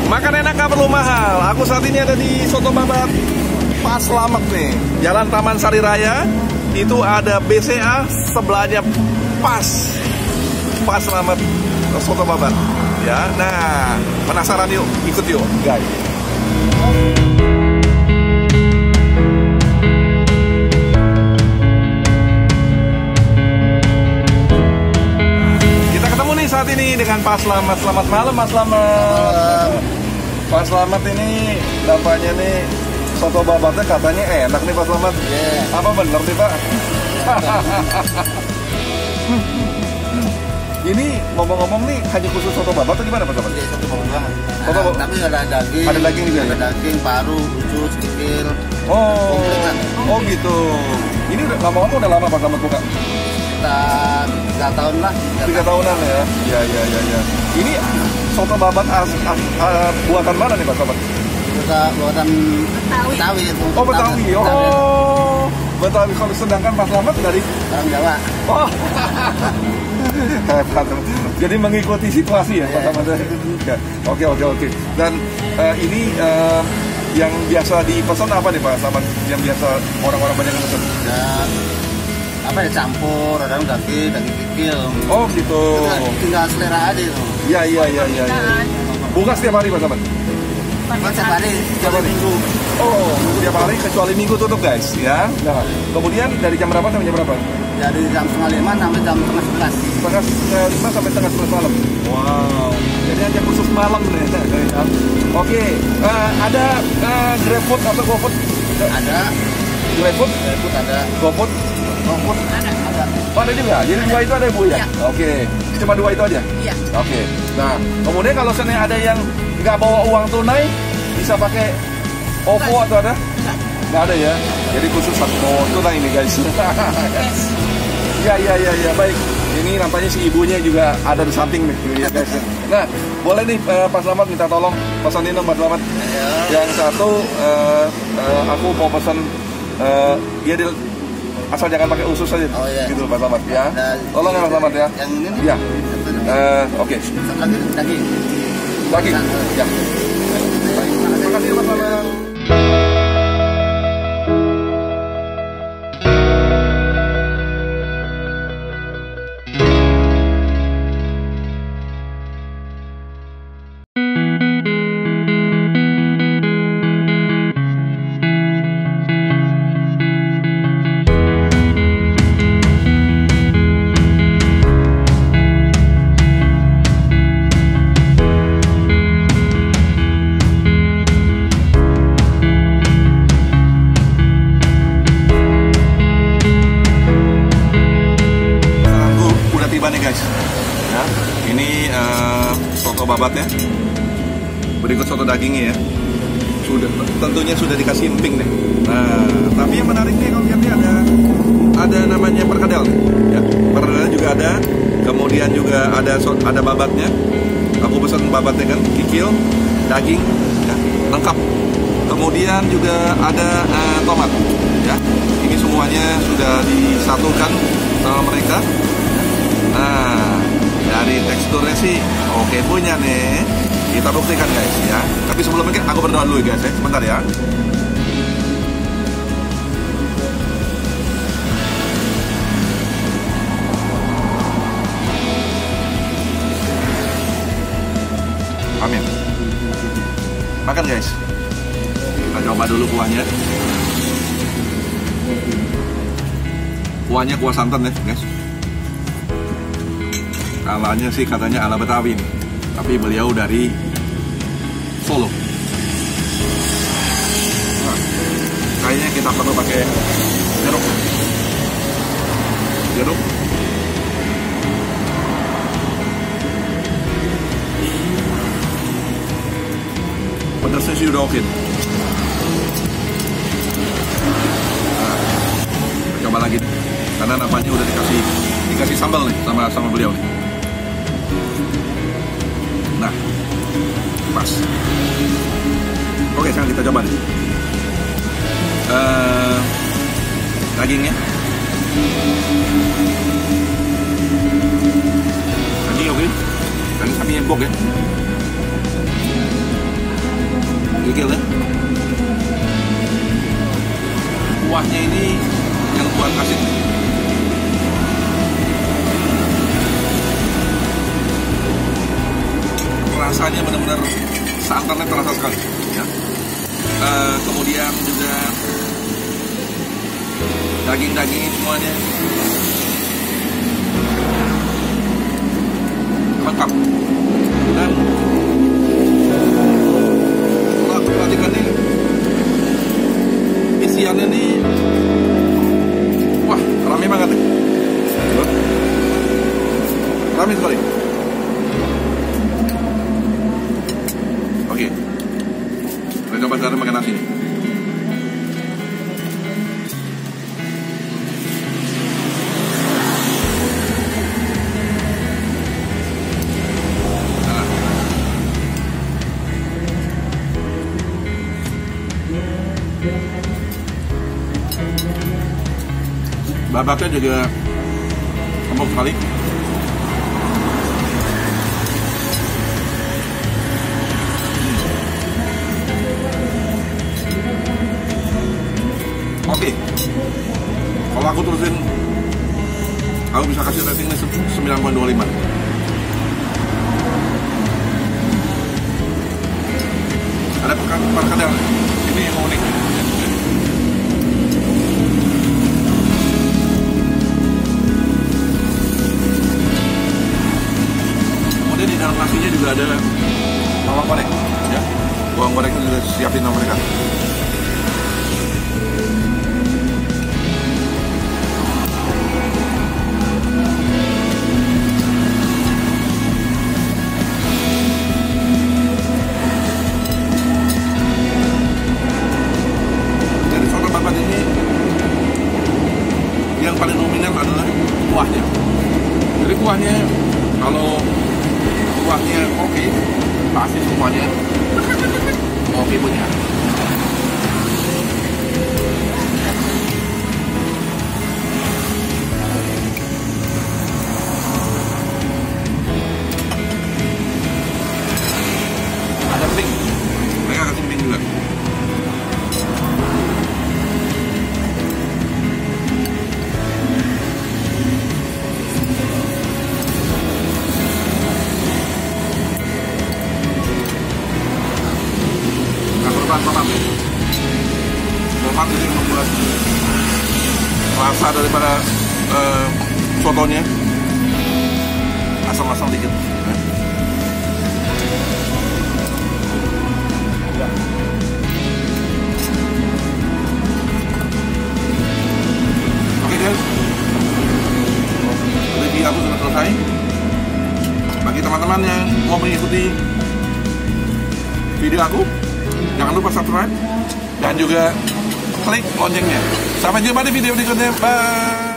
Makan enak gak perlu mahal. Aku saat ini ada di Soto Babat Pas Slamet nih, Jalan Taman Sari Raya. Itu ada BCA, sebelahnya Pas Slamet Soto Babat. Ya, nah penasaran yuk, ikut yuk, guys. Saat ini dengan Pak Slamet. Selamat malam Mas Slamet. Pak Slamet ini dampaknya nih soto babatnya katanya enak nih Pak Slamet. Yeah. Apa bener nih Pak? Ini ngomong-ngomong nih hanya khusus soto babat atau gimana Pak Slamet? Iya, soto babat. Soto babat. Tapi ada daging. Ada daging juga. Ada daging, paru, usus, kikil. Oh gitu. Ini udah ngomong-ngomong udah lama Pak Slamet buka? 3 tahun lah. 3 tahunan ya. Ya. Ini soto babat buatan mana nih Pak Slamet? Buatan Betawi. Oh Betawi. Oh Betawi. Kalau sedangkan Pak Slamet dari orang Jawa. Oh. Hebat. Jadi mengikuti situasi ya Pak Slamet. Oke. Dan ini yang biasa dipesan apa nih Pak Slamet? Yang biasa orang-orang banyak pesan? Apa ya, campur, ada daging kikil. Oh gitu. Tinggal selera aja itu. Iya. Buka setiap hari Pak Slamet? Setiap hari, setiap minggu. Oh, setiap hari kecuali minggu tutup guys ya. Nah, kemudian dari jam berapa sampai jam berapa? Dari jam 5:30 sampai jam 10:30. 5 sampai 11 malam. Wow. Jadi hanya khusus malam nih. Oke. Ada GrabFood atau GoFood? Ada. GrabFood ada. GoFood? GoFood ada. Oh, ada juga. Jadi dua itu ada Bu ya? Ya. Oke. Cuma dua itu aja? Iya. Oke. Nah, kemudian kalau seandainya ada yang nggak bawa uang tunai, bisa pakai OVO atau ada? Nggak ada ya? Jadi khusus bawa tunai ini guys. Ya, baik. Ini nampaknya si ibunya juga ada di samping nih ya guys. Nah, boleh nih Pak Slamet minta tolong pesanin dong Pak Slamet. Yang satu aku mau pesan asal jangan pakai usus aja. Oh, iya. Gitu Pak Slamet ya. Tolong ya Pak Slamet ya. Yang ini? Ya. Oke. Daging. Ya. Baik. Terima kasih Pak Slamet. Nih guys, ya, ini soto babatnya. Berikut soto dagingnya ya. Tentunya sudah dikasih emping deh. Nah, tapi yang menarik nih kalau lihat nih ada namanya perkedel nih. Ya, perkedel juga ada. Kemudian juga ada babatnya. Aku pesan babatnya kan, kikil, daging, ya, lengkap. Kemudian juga ada tomat. Ya, ini semuanya sudah disatukan sama mereka. Nah, dari teksturnya sih oke punya nih. Kita buktikan guys ya. Tapi sebelumnya aku berdoa dulu guys ya. Sebentar ya. Amin. Makan guys. Kita coba dulu kuahnya. Kuahnya kuah santan ya guys. Alanya sih katanya ala Betawi nih. Tapi beliau dari Solo. Nah, kayaknya kita perlu pakai jeruk. Pedasnya sih udah oke. Nah, coba lagi nih. Karena nampaknya udah dikasih sambal nih sama beliau nih. Nah, pas. Oke, sekarang kita coba nih. Dagingnya. Daging oke. Daging sapi empuk ya. kikil ya. Kuahnya ini yang buat asin. Rasanya benar-benar santannya terasa sekali ya. Kemudian juga daging-daging semuanya lengkap. Dan kalau aku perhatikan nih, isiannya nih, wah rame banget nih. Rame sekali. Oke, kita coba cara makan nasi nih. Babatnya juga empuk sekali. Oke, kalau aku terusin, aku bisa kasih rating 9.25. Ada perkedel, ini yang unik. Kemudian di dalam nasinya juga ada bawang goreng, ya. Bawang gorengnya juga siapin sama mereka. Jadi soto babat ini yang paling dominan adalah kuahnya. Jadi kuahnya, kalau kuahnya oke, pasti semuanya oke punya. Ada pink, mereka kasih pink juga. Tomat ini membuat rasa daripada sotonya asam-asam dikit. Oke guys, review aku sudah selesai. Bagi teman-teman yang mau mengikuti video aku, jangan lupa subscribe dan juga klik loncengnya. Sampai jumpa di video berikutnya. Bye.